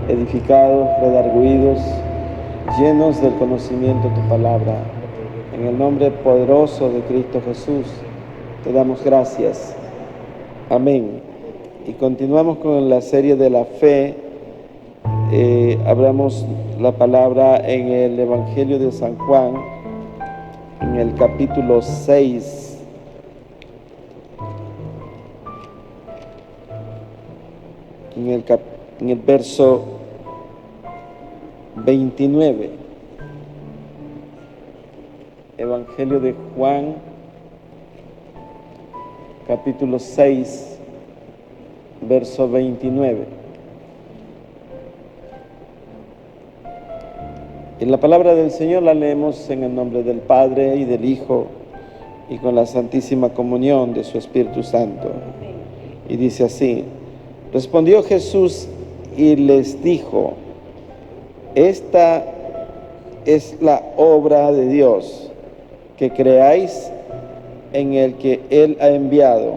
edificados, redarguidos, llenos del conocimiento de tu palabra. En el nombre poderoso de Cristo Jesús, te damos gracias. Amén. Y continuamos con la serie de la fe. Hablamos la palabra en el Evangelio de San Juan, en el capítulo 6. En el verso 29. Evangelio de Juan, capítulo 6, verso 29. Y la palabra del Señor la leemos en el nombre del Padre y del Hijo y con la santísima comunión de su Espíritu Santo. Y dice así: respondió Jesús y les dijo: esta es la obra de Dios, que creáis en el que Él ha enviado.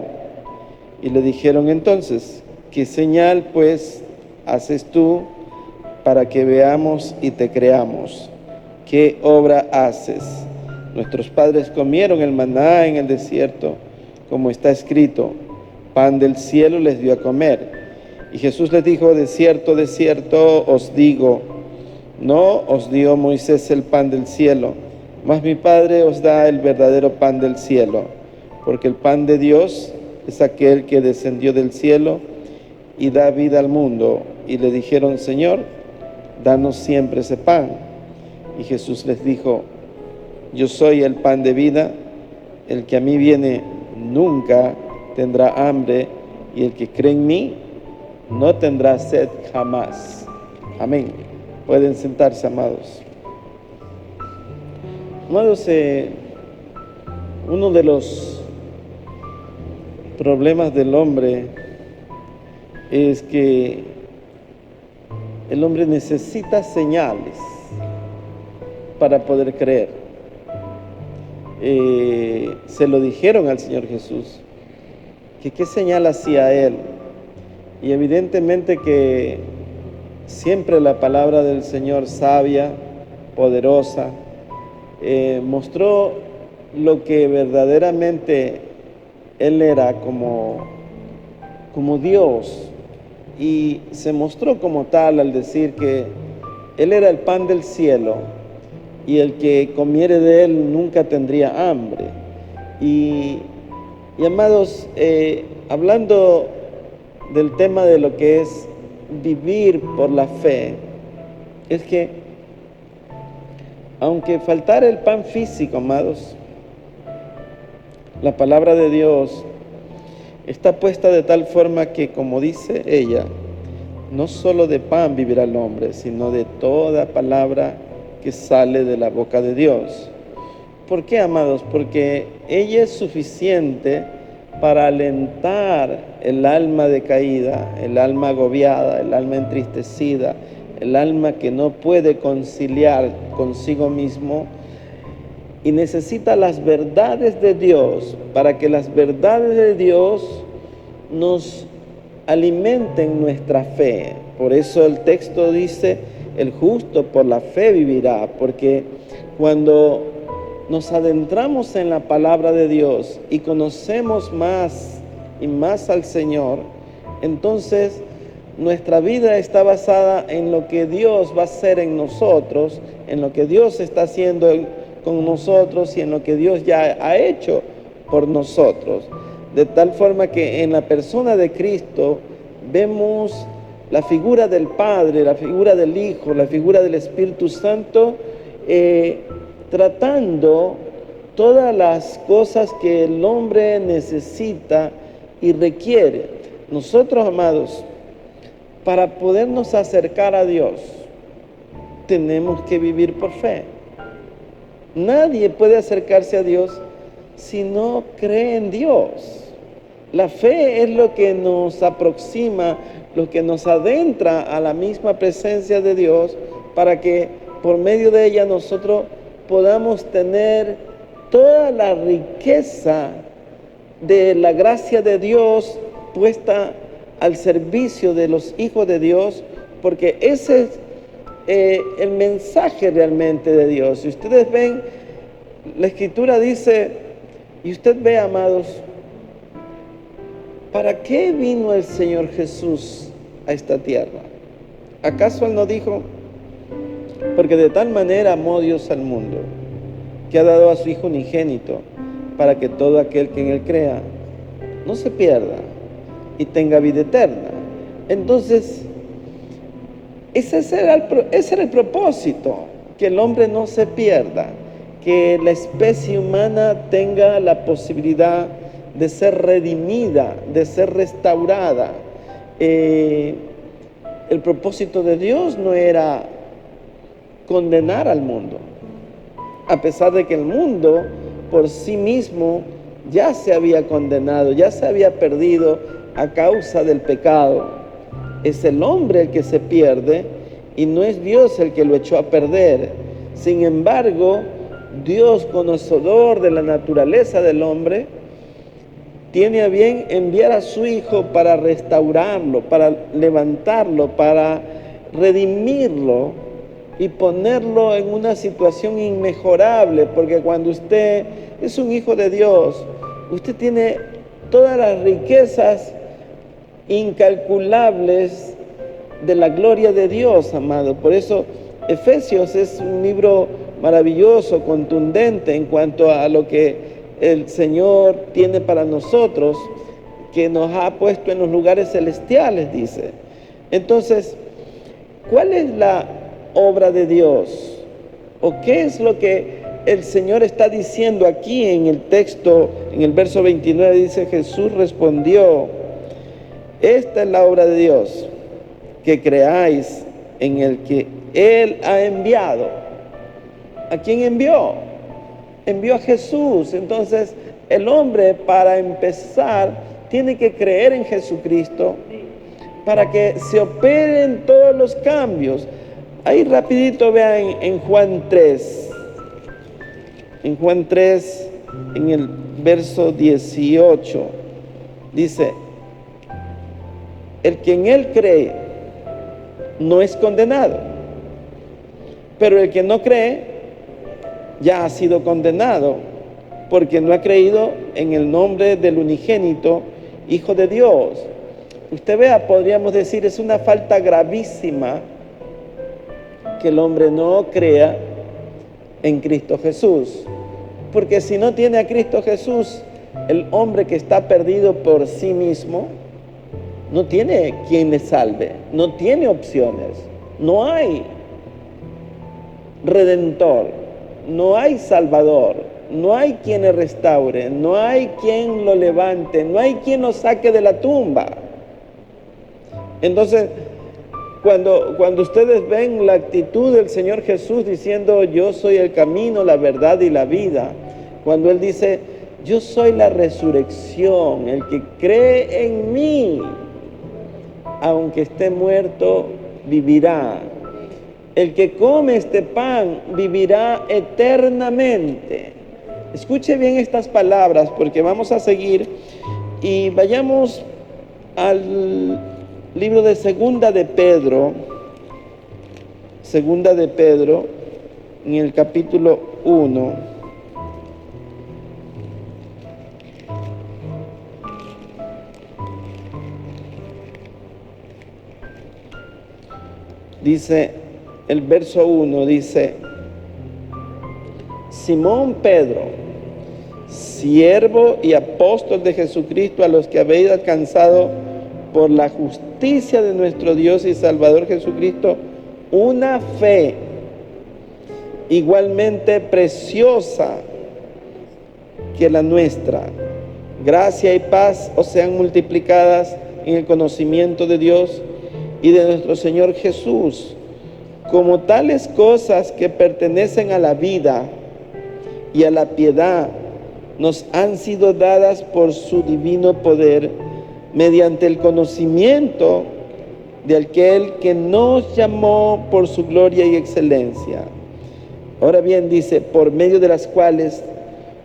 Y le dijeron entonces: ¿qué señal pues haces tú para que veamos y te creamos? ¿Qué obra haces? Nuestros padres comieron el maná en el desierto, como está escrito: pan del cielo les dio a comer. Y Jesús les dijo: de cierto, os digo, no os dio Moisés el pan del cielo, mas mi Padre os da el verdadero pan del cielo, porque el pan de Dios es aquel que descendió del cielo y da vida al mundo. Y le dijeron: Señor, danos siempre ese pan. Y Jesús les dijo: yo soy el pan de vida, el que a mí viene nunca tendrá hambre, y el que cree en mí no tendrá sed jamás. Amén. Pueden sentarse, amados. Amados, uno de los problemas del hombre es que el hombre necesita señales para poder creer. Se lo dijeron al Señor Jesús, que qué señal hacía Él. Y evidentemente que siempre la palabra del Señor, sabia, poderosa, mostró lo que verdaderamente Él era como Dios, y se mostró como tal al decir que Él era el pan del cielo y el que comiere de Él nunca tendría hambre. Y amados, hablando del tema de lo que es vivir por la fe, es que aunque faltara el pan físico, amados, la palabra de Dios está puesta de tal forma que, como dice ella, no solo de pan vivirá el hombre, sino de toda palabra que sale de la boca de Dios. ¿Por qué, amados? Porque ella es suficiente para alentar el alma decaída, el alma agobiada, el alma entristecida, el alma que no puede conciliar consigo mismo y necesita las verdades de Dios, para que las verdades de Dios nos alimenten nuestra fe. Por eso el texto dice: el justo por la fe vivirá, porque cuando nos adentramos en la palabra de Dios y conocemos más y más al Señor, entonces nuestra vida está basada en lo que Dios va a hacer en nosotros, en lo que Dios está haciendo con nosotros y en lo que Dios ya ha hecho por nosotros. De tal forma que en la persona de Cristo vemos la figura del Padre, la figura del Hijo, la figura del Espíritu Santo, tratando todas las cosas que el hombre necesita y requiere. Nosotros, amados, para podernos acercar a Dios, tenemos que vivir por fe. Nadie puede acercarse a Dios si no cree en Dios. La fe es lo que nos aproxima, lo que nos adentra a la misma presencia de Dios, para que por medio de ella nosotros podamos tener toda la riqueza de la gracia de Dios puesta al servicio de los hijos de Dios porque ese es el mensaje realmente de Dios. Si ustedes ven, la Escritura dice, y usted ve, amados, ¿para qué vino el Señor Jesús a esta tierra? ¿Acaso Él no dijo? Porque de tal manera amó Dios al mundo, que ha dado a su Hijo unigénito, para que todo aquel que en Él crea no se pierda y tenga vida eterna. Entonces, ese era el propósito, que el hombre no se pierda, que la especie humana tenga la posibilidad de ser redimida, de ser restaurada. El propósito de Dios no era condenar al mundo, a pesar de que el mundo por sí mismo ya se había condenado, ya se había perdido a causa del pecado. Es el hombre el que se pierde y no es Dios el que lo echó a perder. Sin embargo, Dios, conocedor de la naturaleza del hombre, tiene a bien enviar a su Hijo para restaurarlo, para levantarlo, para redimirlo y ponerlo en una situación inmejorable, porque cuando usted es un hijo de Dios, usted tiene todas las riquezas incalculables de la gloria de Dios, amado. Por eso Efesios es un libro maravilloso, contundente en cuanto a lo que el Señor tiene para nosotros, que nos ha puesto en los lugares celestiales, dice. Entonces, ¿cuál es la obra de Dios? ¿O qué es lo que el Señor está diciendo aquí en el texto? En el verso 29 dice, Jesús respondió, esta es la obra de Dios, que creáis en el que Él ha enviado. ¿A quién envió? Envió a Jesús. Entonces, el hombre, para empezar, tiene que creer en Jesucristo para que se operen todos los cambios. Ahí rapidito vean en Juan 3. En Juan 3, en el verso 18, dice, el que en Él cree no es condenado, pero el que no cree ya ha sido condenado, porque no ha creído en el nombre del unigénito Hijo de Dios. Usted vea, podríamos decir, es una falta gravísima que el hombre no crea en Cristo Jesús, porque si no tiene a Cristo Jesús, el hombre que está perdido por sí mismo, no tiene quien le salve, no tiene opciones, no hay redentor, no hay salvador, no hay quien le restaure, no hay quien lo levante, no hay quien lo saque de la tumba. Entonces, cuando ustedes ven la actitud del Señor Jesús diciendo, yo soy el camino, la verdad y la vida, cuando Él dice, yo soy la resurrección, el que cree en mí, aunque esté muerto, vivirá. El que come este pan vivirá eternamente. Escuche bien estas palabras porque vamos a seguir y vayamos al libro de Segunda de Pedro, en el capítulo 1. Dice, el verso 1 dice, Simón Pedro, siervo y apóstol de Jesucristo, a los que habéis alcanzado por la justicia de nuestro Dios y Salvador Jesucristo, una fe igualmente preciosa que la nuestra. Gracia y paz os sean multiplicadas en el conocimiento de Dios y de nuestro Señor Jesús, como tales cosas que pertenecen a la vida y a la piedad nos han sido dadas por su divino poder, mediante el conocimiento de aquel que nos llamó por su gloria y excelencia. Ahora bien, dice, por medio de las cuales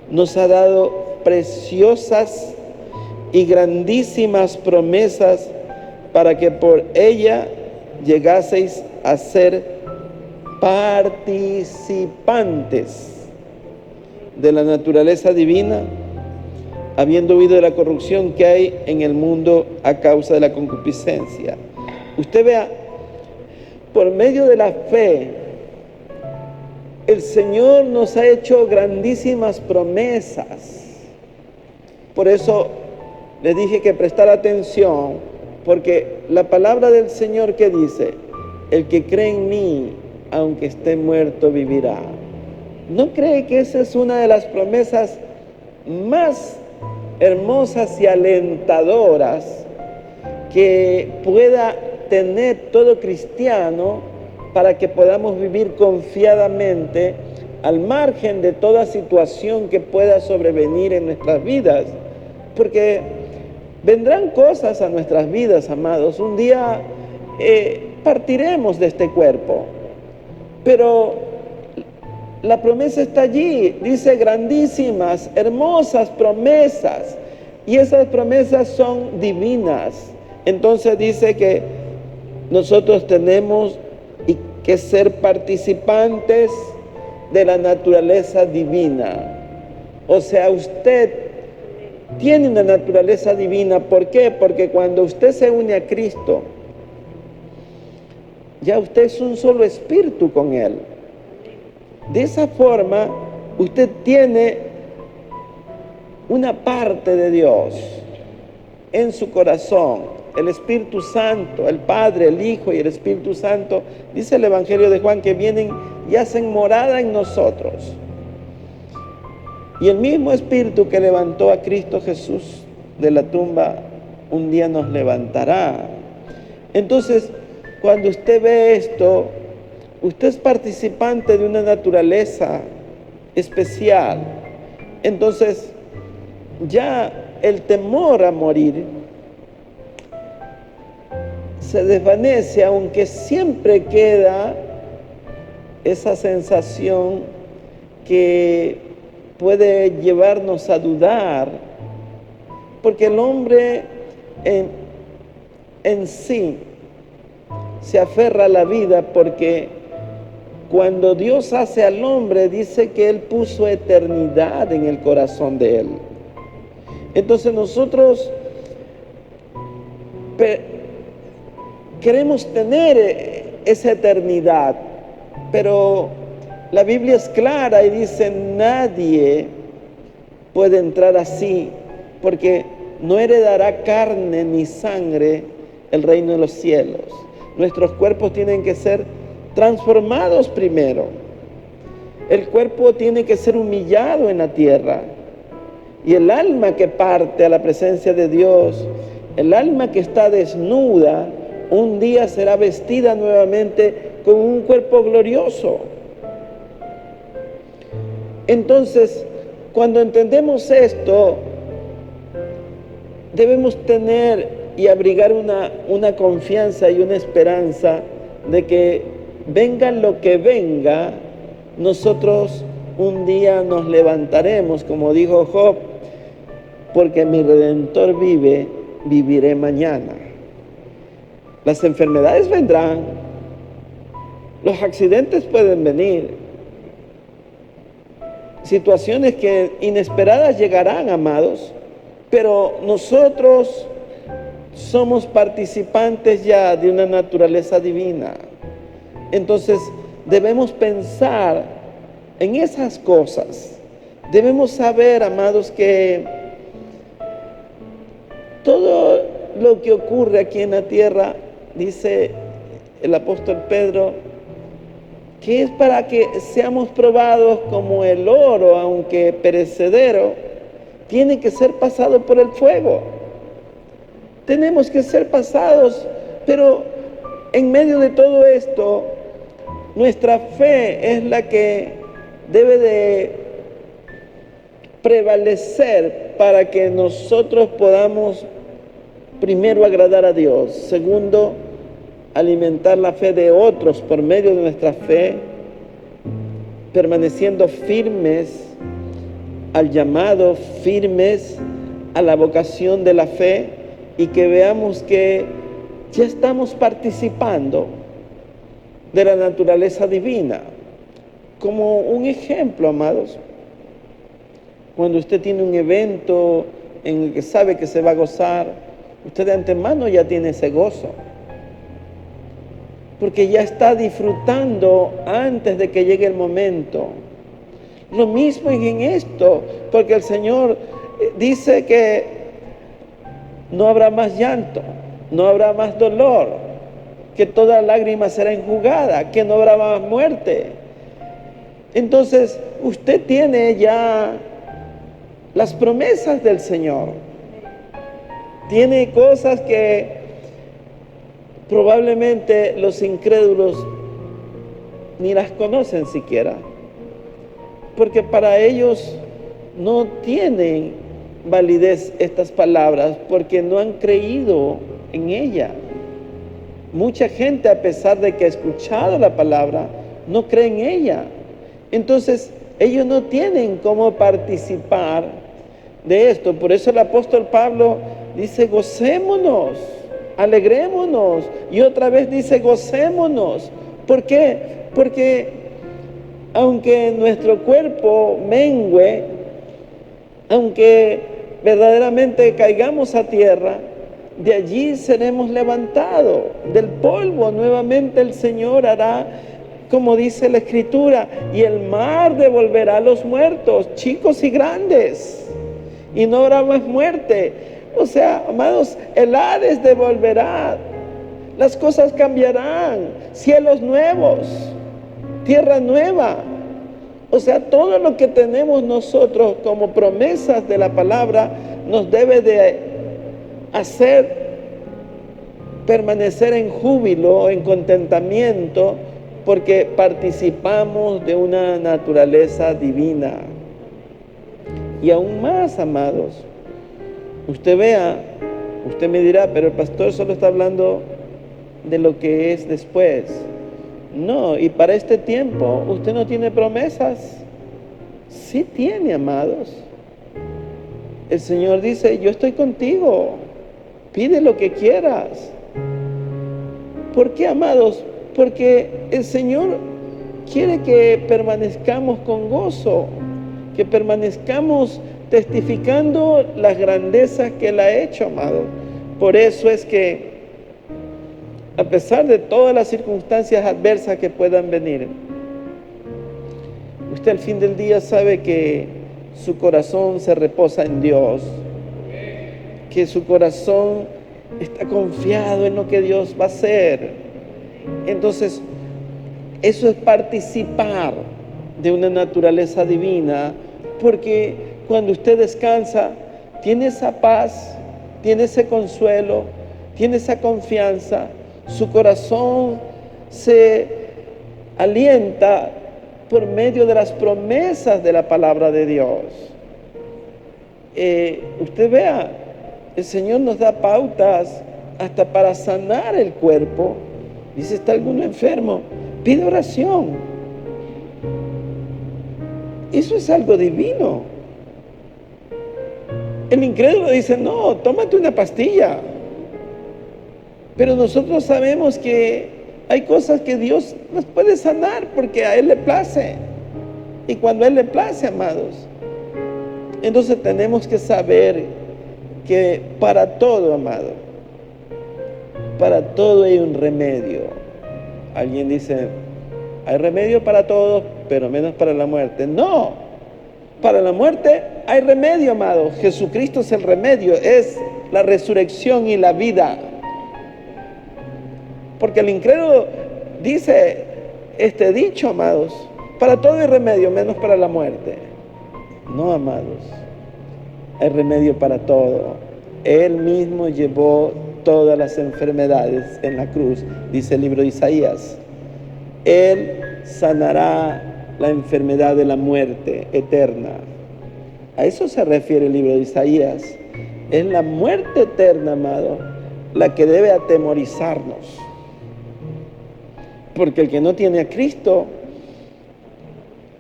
nos ha dado preciosas y grandísimas promesas, para que por ella llegaseis a ser participantes de la naturaleza divina, habiendo huido de la corrupción que hay en el mundo a causa de la concupiscencia. Usted vea, por medio de la fe, el Señor nos ha hecho grandísimas promesas. Por eso les dije que prestar atención, porque la palabra del Señor que dice, el que cree en mí, aunque esté muerto, vivirá. ¿No cree que esa es una de las promesas más hermosas y alentadoras que pueda tener todo cristiano para que podamos vivir confiadamente al margen de toda situación que pueda sobrevenir en nuestras vidas? Porque vendrán cosas a nuestras vidas, amados. Un día partiremos de este cuerpo, pero la promesa está allí, dice grandísimas, hermosas promesas, y esas promesas son divinas. Entonces dice que nosotros tenemos que ser participantes de la naturaleza divina. O sea, usted tiene una naturaleza divina. ¿Por qué? Porque cuando usted se une a Cristo, ya usted es un solo espíritu con Él. De esa forma, usted tiene una parte de Dios en su corazón. El Espíritu Santo, el Padre, el Hijo y el Espíritu Santo, dice el Evangelio de Juan, que vienen y hacen morada en nosotros. Y el mismo Espíritu que levantó a Cristo Jesús de la tumba, un día nos levantará. Entonces, cuando usted ve esto, usted es participante de una naturaleza especial. Entonces, ya el temor a morir se desvanece, aunque siempre queda esa sensación que puede llevarnos a dudar, porque el hombre en sí se aferra a la vida, porque cuando Dios hace al hombre, dice que Él puso eternidad en el corazón de él. Entonces nosotros queremos tener esa eternidad, pero la Biblia es clara y dice, nadie puede entrar así, porque no heredará carne ni sangre el reino de los cielos. Nuestros cuerpos tienen que ser transformados primero. El cuerpo tiene que ser humillado en la tierra. Y el alma que parte a la presencia de Dios, el alma que está desnuda, un día será vestida nuevamente con un cuerpo glorioso. Entonces, cuando entendemos esto, debemos tener y abrigar una confianza y una esperanza de que venga lo que venga, nosotros un día nos levantaremos, como dijo Job, porque mi Redentor vive, viviré mañana. Las enfermedades vendrán, los accidentes pueden venir, situaciones que inesperadas llegarán, amados, pero nosotros somos participantes ya de una naturaleza divina. Entonces debemos pensar en esas cosas. Debemos saber, amados, que todo lo que ocurre aquí en la tierra, dice el apóstol Pedro, que es para que seamos probados como el oro, aunque perecedero, tiene que ser pasado por el fuego. Tenemos que ser pasados, pero en medio de todo esto, nuestra fe es la que debe de prevalecer para que nosotros podamos, primero, agradar a Dios. Segundo, alimentar la fe de otros por medio de nuestra fe, permaneciendo firmes al llamado, firmes a la vocación de la fe, y que veamos que ya estamos participando de la naturaleza divina. Como un ejemplo, amados, cuando usted tiene un evento en el que sabe que se va a gozar, usted de antemano ya tiene ese gozo, porque ya está disfrutando antes de que llegue el momento. Lo mismo es en esto, porque el Señor dice que no habrá más llanto, no habrá más dolor, que toda lágrima será enjugada, que no habrá más muerte. Entonces, usted tiene ya las promesas del Señor. Tiene cosas que probablemente los incrédulos ni las conocen siquiera, porque para ellos no tienen validez estas palabras, porque no han creído en ella. Mucha gente, a pesar de que ha escuchado la palabra, no cree en ella. Entonces, ellos no tienen cómo participar de esto. Por eso el apóstol Pablo dice, gocémonos, alegrémonos. Y otra vez dice, gocémonos. ¿Por qué? Porque aunque nuestro cuerpo mengüe, aunque verdaderamente caigamos a tierra, de allí seremos levantados. Del polvo nuevamente el Señor hará, como dice la Escritura, y el mar devolverá a los muertos, chicos y grandes, y no habrá más muerte. O sea, amados, el Hades devolverá, las cosas cambiarán, cielos nuevos, tierra nueva. O sea, todo lo que tenemos nosotros como promesas de la palabra nos debe de hacer permanecer en júbilo, en contentamiento, porque participamos de una naturaleza divina. Y aún más, amados, usted vea, usted me dirá, pero el pastor solo está hablando de lo que es después. No, y para este tiempo usted no tiene promesas. Sí tiene, amados. El Señor dice, yo estoy contigo, pide lo que quieras. ¿Por qué, amados? Porque el Señor quiere que permanezcamos con gozo, que permanezcamos testificando las grandezas que Él ha hecho, amado. Por eso es que, a pesar de todas las circunstancias adversas que puedan venir, usted al fin del día sabe que su corazón se reposa en Dios, que su corazón está confiado en lo que Dios va a hacer. Entonces, eso es participar de una naturaleza divina, porque cuando usted descansa, tiene esa paz, tiene ese consuelo, tiene esa confianza, su corazón se alienta por medio de las promesas de la palabra de Dios. Usted vea, el Señor nos da pautas hasta para sanar el cuerpo. Dice, ¿está alguno enfermo? Pide oración. Eso es algo divino. El incrédulo dice, no, tómate una pastilla. Pero nosotros sabemos que hay cosas que Dios nos puede sanar porque a Él le place. Y cuando a Él le place, amados, entonces tenemos que saber que para todo, amado, para todo hay un remedio. Alguien dice, hay remedio para todo, pero menos para la muerte. No, para la muerte hay remedio, amado. Jesucristo es el remedio, es la resurrección y la vida. Porque el incrédulo dice este dicho, amados, para todo hay remedio, menos para la muerte. No, amados, hay remedio para todo. Él mismo llevó todas las enfermedades en la cruz, dice el libro de Isaías. Él sanará la enfermedad de la muerte eterna. A eso se refiere el libro de Isaías. Es la muerte eterna, amado, la que debe atemorizarnos. Porque el que no tiene a Cristo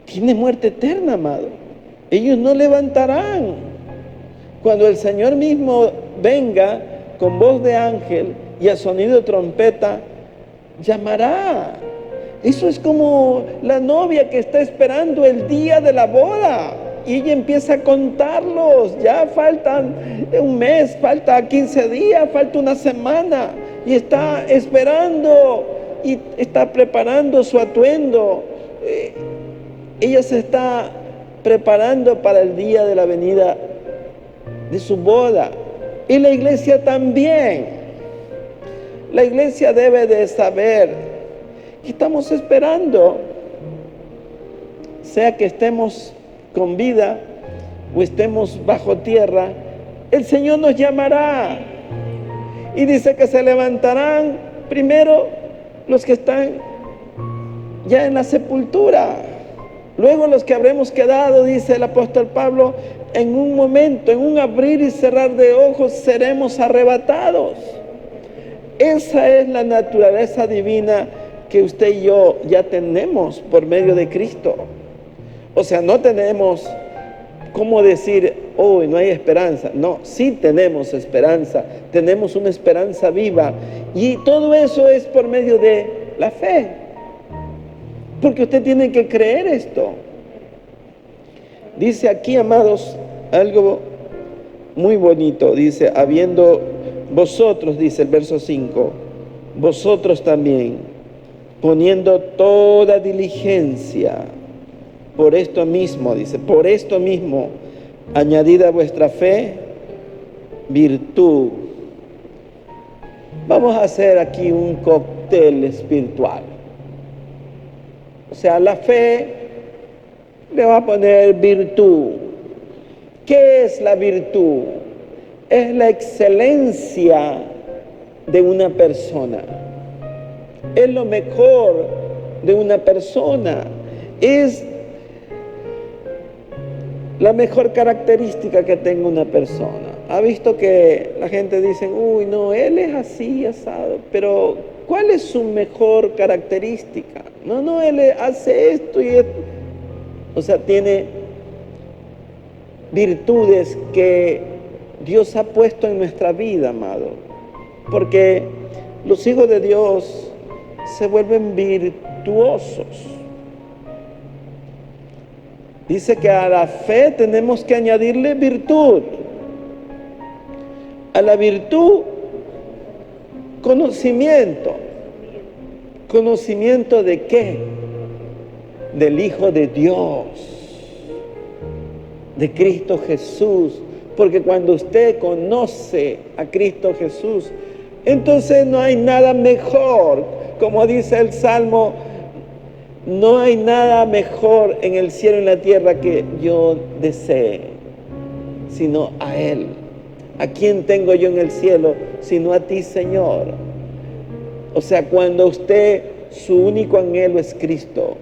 tiene muerte eterna, amado. Ellos no levantarán. Cuando el Señor mismo venga con voz de ángel y al sonido de trompeta llamará. Eso es como la novia que está esperando el día de la boda y ella empieza a contarlos. Ya faltan un mes, falta 15 días, falta una semana y está esperando y está preparando su atuendo. Ella se está preparando para el día de la venida de su boda. Y la iglesia también. La iglesia debe de saber que estamos esperando, sea que estemos con vida o estemos bajo tierra, el Señor nos llamará. Y dice que se levantarán primero los que están ya en la sepultura. Luego los que habremos quedado, dice el apóstol Pablo, en un momento, en un abrir y cerrar de ojos, seremos arrebatados. Esa es la naturaleza divina que usted y yo ya tenemos por medio de Cristo. O sea, no tenemos cómo decir, oh, no hay esperanza. No, sí tenemos esperanza, tenemos una esperanza viva. Y todo eso es por medio de la fe. Porque usted tiene que creer esto. Dice aquí, amados, algo muy bonito. Dice, habiendo vosotros, dice el verso 5, vosotros también, poniendo toda diligencia, por esto mismo, dice, por esto mismo, añadida a vuestra fe, virtud. Vamos a hacer aquí un cóctel espiritual. O sea, la fe le va a poner virtud. ¿Qué es la virtud? Es la excelencia de una persona. Es lo mejor de una persona. Es la mejor característica que tenga una persona. Ha visto que la gente dice, uy, no, él es así, asado. Pero, ¿cuál es su mejor característica? No, él hace esto y esto. O sea, tiene virtudes que Dios ha puesto en nuestra vida, amado. Porque los hijos de Dios se vuelven virtuosos. Dice que a la fe tenemos que añadirle virtud. A la virtud, conocimiento. ¿Conocimiento de qué? Del Hijo de Dios, de Cristo Jesús. Porque cuando usted conoce a Cristo Jesús, entonces no hay nada mejor. Como dice el Salmo, no hay nada mejor en el cielo y en la tierra que yo desee, sino a Él. ¿A quién tengo yo en el cielo sino a ti, Señor? O sea, cuando usted, su único anhelo es Cristo,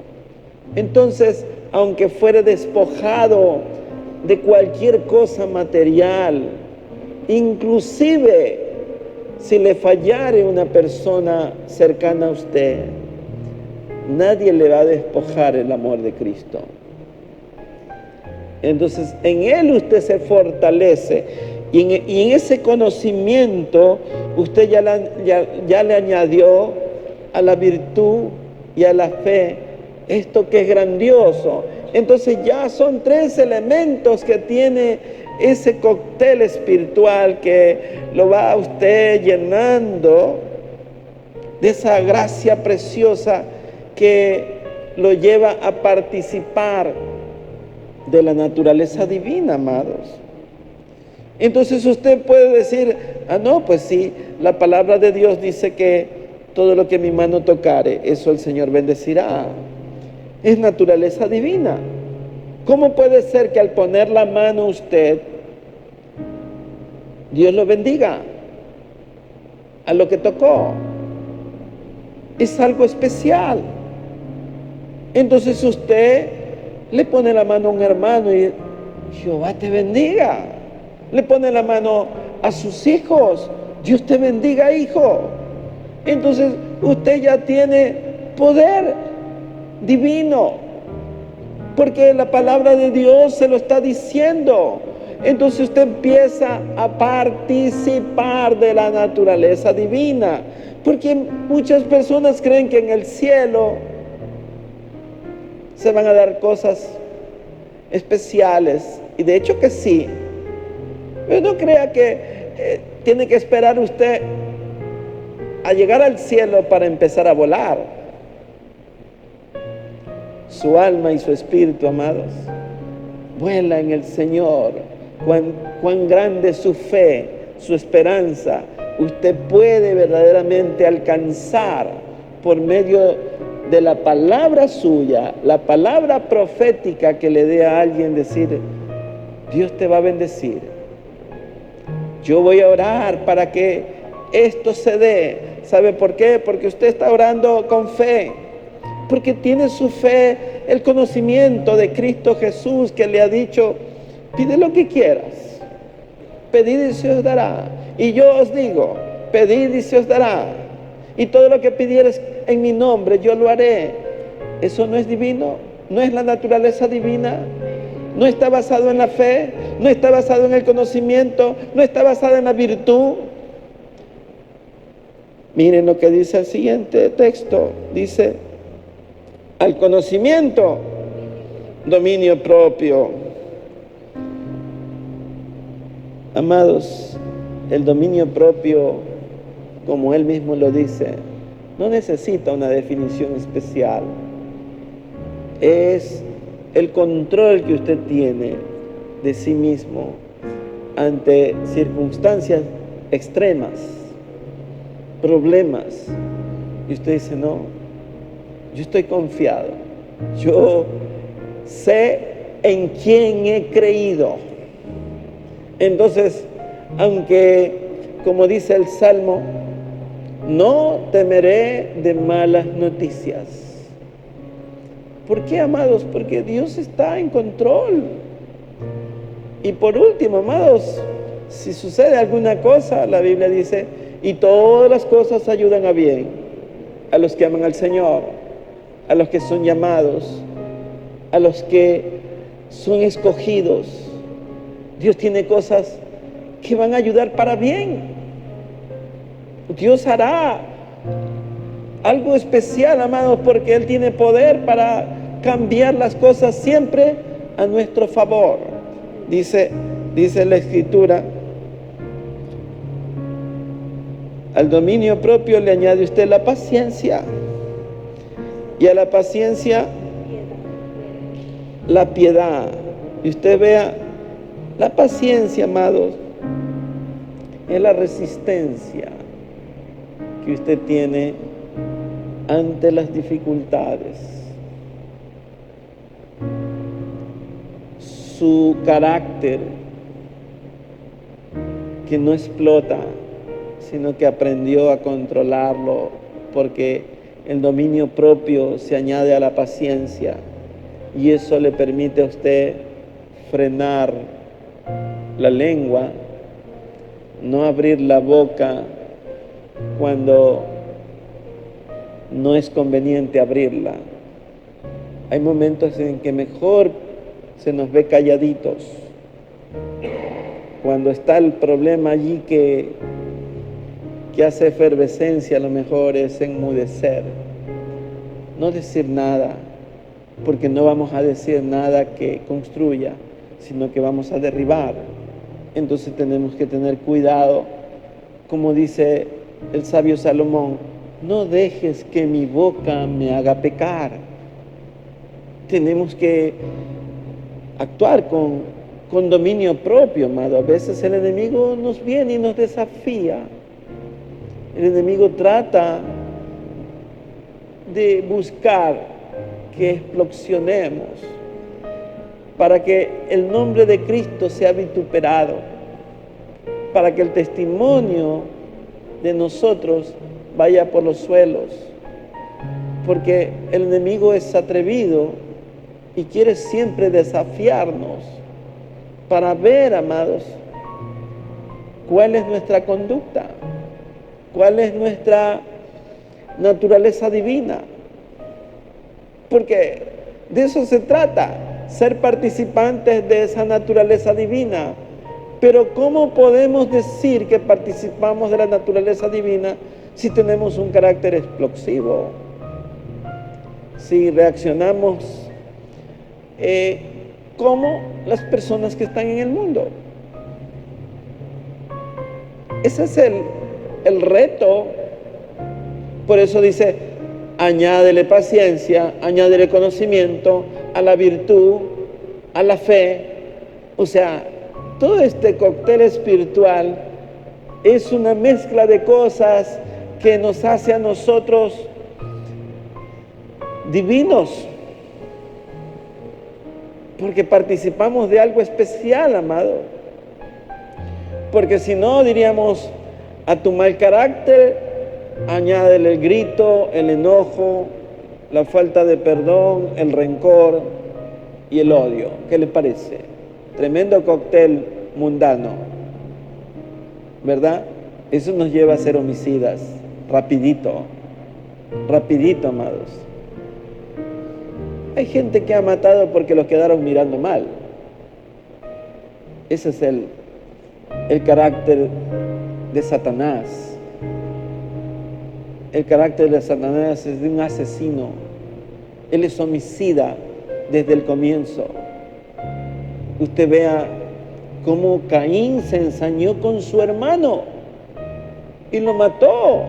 entonces, aunque fuere despojado de cualquier cosa material, inclusive si le fallare una persona cercana a usted, nadie le va a despojar el amor de Cristo. Entonces, en Él usted se fortalece y en ese conocimiento usted ya le añadió a la virtud y a la fe esto que es grandioso. Entonces ya son 3 elementos que tiene ese cóctel espiritual que lo va a usted llenando de esa gracia preciosa que lo lleva a participar de la naturaleza divina, amados. Entonces usted puede decir, no, pues sí, la palabra de Dios dice que todo lo que mi mano tocare, eso el Señor bendecirá. Es naturaleza divina. ¿Cómo puede ser que al poner la mano usted, Dios lo bendiga a lo que tocó? Es algo especial. Entonces usted le pone la mano a un hermano y Jehová te bendiga. Le pone la mano a sus hijos, Dios te bendiga, hijo. Entonces usted ya tiene poder divino, porque la palabra de Dios se lo está diciendo. entonces usted empieza a participar de la naturaleza divina. Porque muchas personas creen que en el cielo se van a dar cosas especiales. Y de hecho que sí. Pero no crea que tiene que esperar usted a llegar al cielo para empezar a volar. Su alma y su espíritu, amados, vuela en el Señor. Cuán grande es su fe, su esperanza. Usted puede verdaderamente alcanzar por medio de la palabra suya, la palabra profética que le dé a alguien, decir: Dios te va a bendecir. Yo voy a orar para que esto se dé. ¿Sabe por qué? Porque usted está orando con fe. Porque tiene su fe, el conocimiento de Cristo Jesús, que le ha dicho: pide lo que quieras, pedid y se os dará. Y yo os digo, pedid y se os dará. Y todo lo que pidieres en mi nombre, yo lo haré. ¿Eso no es divino? ¿No es la naturaleza divina? ¿No está basado en la fe? ¿No está basado en el conocimiento? ¿No está basado en la virtud? Miren lo que dice el siguiente texto. Dice: al conocimiento, dominio propio. Amados, el dominio propio, como él mismo lo dice, no necesita una definición especial. Es el control que usted tiene de sí mismo ante circunstancias extremas, problemas. Y usted dice: no, yo estoy confiado. Yo sé en quién he creído. Entonces, aunque, como dice el Salmo, no temeré de malas noticias. ¿Por qué, amados? Porque Dios está en control. Y por último, amados, si sucede alguna cosa, la Biblia dice: y todas las cosas ayudan a bien a los que aman al Señor, a los que son llamados, a los que son escogidos. Dios tiene cosas que van a ayudar para bien. Dios hará algo especial, amados, porque Él tiene poder para cambiar las cosas siempre a nuestro favor. Dice la Escritura: al dominio propio le añade usted la paciencia, y a la paciencia la piedad. Y usted vea, la paciencia, amados, es la resistencia que usted tiene ante las dificultades. Su carácter, que no explota, sino que aprendió a controlarlo, porque el dominio propio se añade a la paciencia, y eso le permite a usted frenar la lengua, no abrir la boca cuando no es conveniente abrirla. Hay momentos en que mejor se nos ve calladitos. Cuando está el problema allí que hace efervescencia, lo mejor es enmudecer, no decir nada, porque no vamos a decir nada que construya, sino que vamos a derribar. Entonces tenemos que tener cuidado, como dice el sabio Salomón: no dejes que mi boca me haga pecar. Tenemos que actuar con dominio propio, amado. A veces el enemigo nos viene y nos desafía. El enemigo trata de buscar que explosionemos para que el nombre de Cristo sea vituperado, para que el testimonio de nosotros vaya por los suelos, porque el enemigo es atrevido y quiere siempre desafiarnos para ver, amados, cuál es nuestra conducta, cuál es nuestra naturaleza divina, porque de eso se trata, ser participantes de esa naturaleza divina. Pero ¿cómo podemos decir que participamos de la naturaleza divina si tenemos un carácter explosivo? Si reaccionamos como las personas que están en el mundo. Ese es el reto. Por eso dice, añádele paciencia, añádele conocimiento, a la virtud, a la fe. O sea, todo este cóctel espiritual es una mezcla de cosas que nos hace a nosotros divinos. Porque participamos de algo especial, amado. Porque si no, diríamos, a tu mal carácter, añádele el grito, el enojo, la falta de perdón, el rencor y el odio. ¿Qué le parece? Tremendo cóctel mundano, ¿verdad? Eso nos lleva a ser homicidas, rapidito, amados. Hay gente que ha matado porque los quedaron mirando mal. Ese es el carácter de Satanás. El carácter de Satanás es de un asesino. Él es homicida desde el comienzo. Usted vea cómo Caín se ensañó con su hermano y lo mató.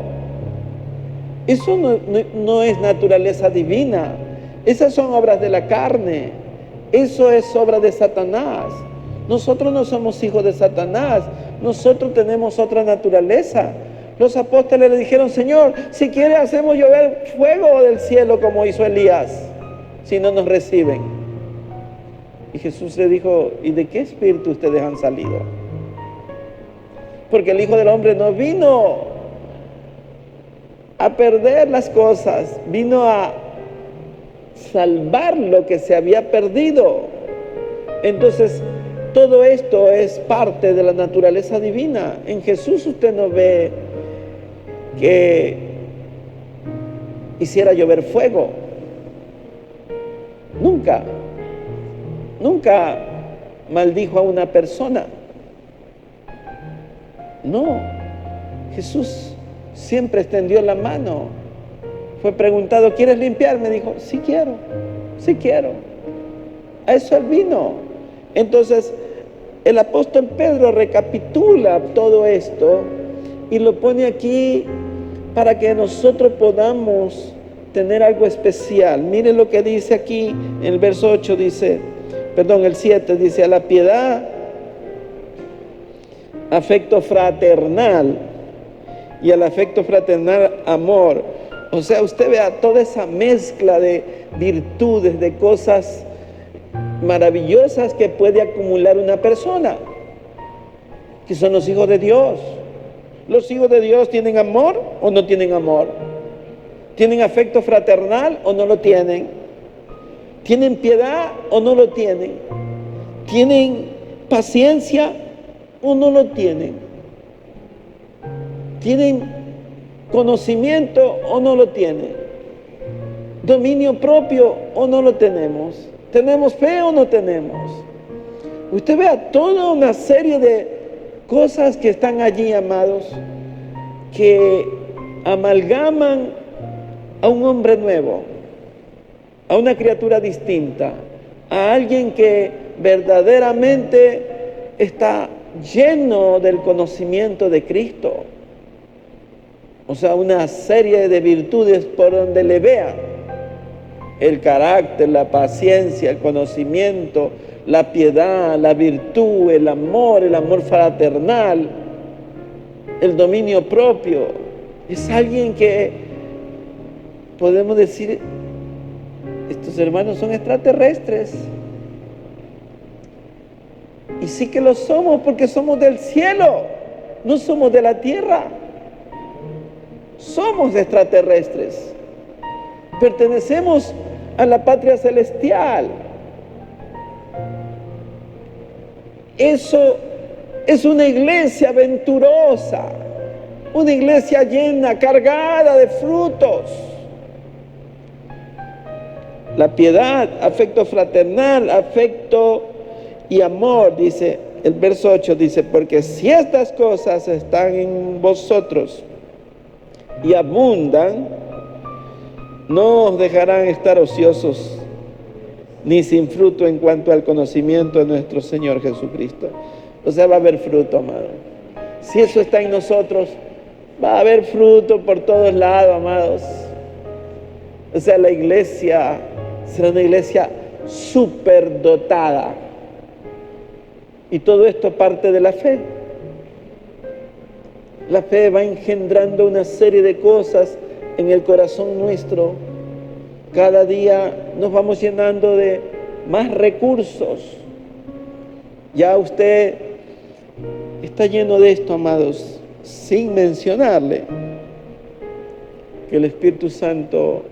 Eso no es naturaleza divina. Esas son obras de la carne. Eso es obra de Satanás. Nosotros no somos hijos de Satanás. Nosotros tenemos otra naturaleza. Los apóstoles le dijeron, Señor, si quieres hacemos llover fuego del cielo como hizo Elías, si no nos reciben. Y Jesús le dijo, ¿y de qué espíritu ustedes han salido? Porque el Hijo del Hombre no vino a perder las cosas, vino a salvar lo que se había perdido. Entonces, todo esto es parte de la naturaleza divina. En Jesús usted no ve que hiciera llover fuego. Nunca maldijo a una persona. No, Jesús siempre extendió la mano. Fue preguntado, ¿quieres limpiar? Me dijo, sí quiero. A eso él vino. Entonces, el apóstol Pedro recapitula todo esto y lo pone aquí para que nosotros podamos tener algo especial. Mire lo que dice aquí en el verso 8, el 7, dice, a la piedad, afecto fraternal, y al afecto fraternal, amor. O sea, usted vea toda esa mezcla de virtudes, de cosas maravillosas que puede acumular una persona, que son los hijos de Dios. Los hijos de Dios tienen amor o no tienen amor, tienen afecto fraternal o no lo tienen, tienen piedad o no lo tienen, tienen paciencia o no lo tienen, tienen conocimiento o no lo tienen, dominio propio o no lo tenemos, tenemos fe o no tenemos. Usted vea toda una serie de cosas que están allí, amados, que amalgaman a un hombre nuevo, a una criatura distinta, a alguien que verdaderamente está lleno del conocimiento de Cristo. O sea, una serie de virtudes por donde le vea: el carácter, la paciencia, el conocimiento, la piedad, la virtud, el amor fraternal, el dominio propio. Es alguien que podemos decir, estos hermanos son extraterrestres. Y sí que lo somos, porque somos del cielo, no somos de la tierra. Somos extraterrestres. Pertenecemos a la patria celestial. Eso es una iglesia venturosa, una iglesia llena, cargada de frutos. La piedad, afecto fraternal, afecto y amor, dice el verso 8 dice, porque si estas cosas están en vosotros y abundan, no os dejarán estar ociosos ni sin fruto en cuanto al conocimiento de nuestro Señor Jesucristo. O sea, va a haber fruto, amado. Si eso está en nosotros, va a haber fruto por todos lados, amados. O sea, la iglesia será una iglesia superdotada. Y todo esto parte de la fe. La fe va engendrando una serie de cosas en el corazón nuestro. Cada día nos vamos llenando de más recursos. Ya usted está lleno de esto, amados, sin mencionarle que el Espíritu Santo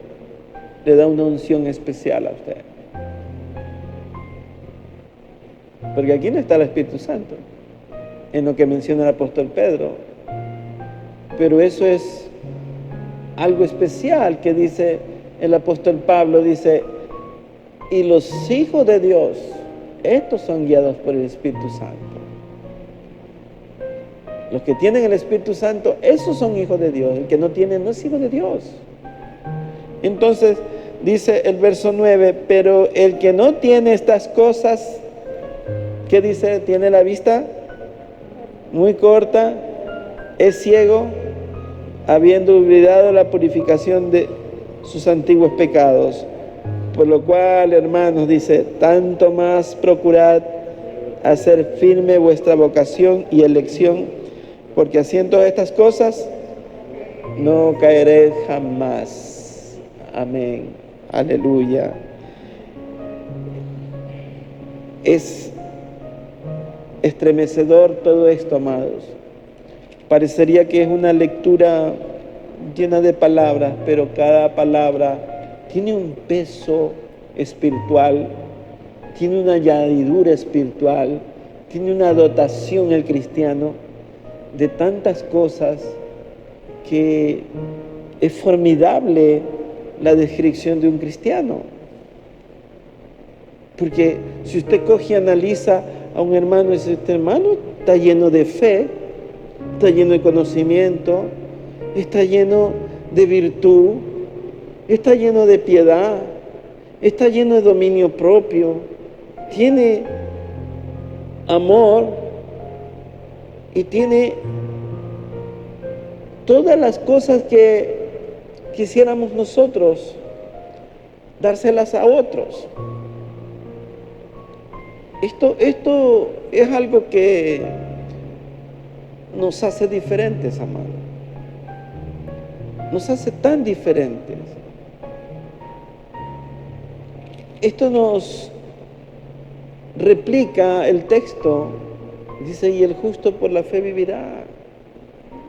le da una unción especial a usted. Porque aquí no está el Espíritu Santo, en lo que menciona el apóstol Pedro. Pero eso es algo especial que dice el apóstol Pablo, dice, y los hijos de Dios, estos son guiados por el Espíritu Santo. Los que tienen el Espíritu Santo, esos son hijos de Dios. El que no tiene no es hijo de Dios. Entonces, dice el verso 9, pero el que no tiene estas cosas, ¿qué dice? Tiene la vista muy corta, es ciego, habiendo olvidado la purificación de sus antiguos pecados. Por lo cual, hermanos, dice, tanto más procurad hacer firme vuestra vocación y elección, porque haciendo estas cosas no caeréis jamás. Amén. Aleluya. Es estremecedor todo esto, amados. Parecería que es una lectura llena de palabras, pero cada palabra tiene un peso espiritual, tiene una añadidura espiritual, tiene una dotación el cristiano de tantas cosas que es formidable la descripción de un cristiano. Porque si usted coge y analiza a un hermano y dice, este hermano está lleno de fe, está lleno de conocimiento, está lleno de virtud, está lleno de piedad, está lleno de dominio propio, tiene amor y tiene todas las cosas que quisiéramos nosotros dárselas a otros. Esto es algo que nos hace diferentes, amados. Nos hace tan diferentes. Esto nos replica el texto. Dice, y el justo por la fe vivirá.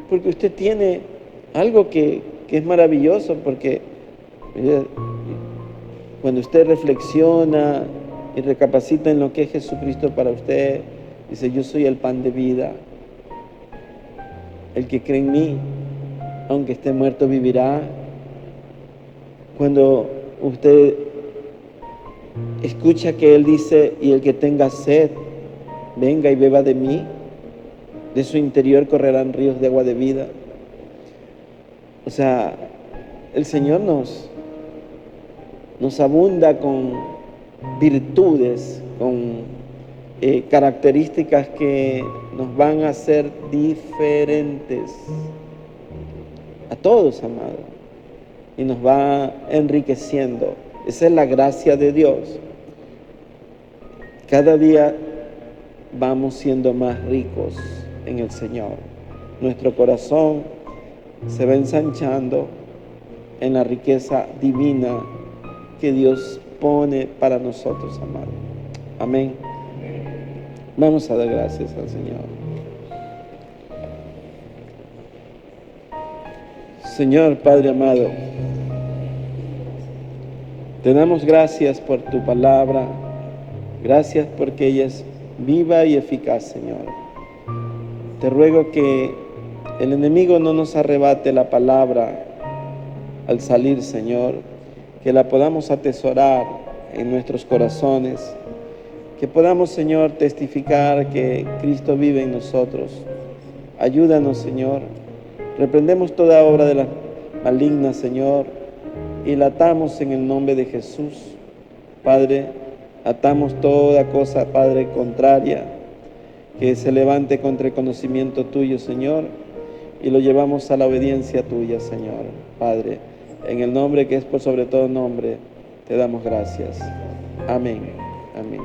Porque usted tiene algo que es maravilloso, porque cuando usted reflexiona y recapacita en lo que es Jesucristo para usted, dice, yo soy el pan de vida. El que cree en mí, aunque esté muerto, vivirá. Cuando usted escucha que Él dice, y el que tenga sed, venga y beba de mí, de su interior correrán ríos de agua de vida. O sea, el Señor nos abunda con virtudes, con características que nos van a hacer diferentes a todos, amados, y nos va enriqueciendo. Esa es la gracia de Dios. Cada día vamos siendo más ricos en el Señor. Nuestro corazón se va ensanchando en la riqueza divina que Dios pone para nosotros, amados. Amén. Vamos a dar gracias al Señor. Señor Padre amado, te damos gracias por tu palabra. Gracias porque ella es viva y eficaz, Señor. Te ruego que el enemigo no nos arrebate la palabra al salir, Señor, que la podamos atesorar en nuestros corazones Que podamos, Señor, testificar que Cristo vive en nosotros. Ayúdanos, Señor. Reprendemos toda obra de la maligna, Señor, y la atamos en el nombre de Jesús. Padre, atamos toda cosa, Padre, contraria, que se levante contra el conocimiento tuyo, Señor, y lo llevamos a la obediencia tuya, Señor. Padre, en el nombre que es por sobre todo nombre, te damos gracias. Amén. Amén.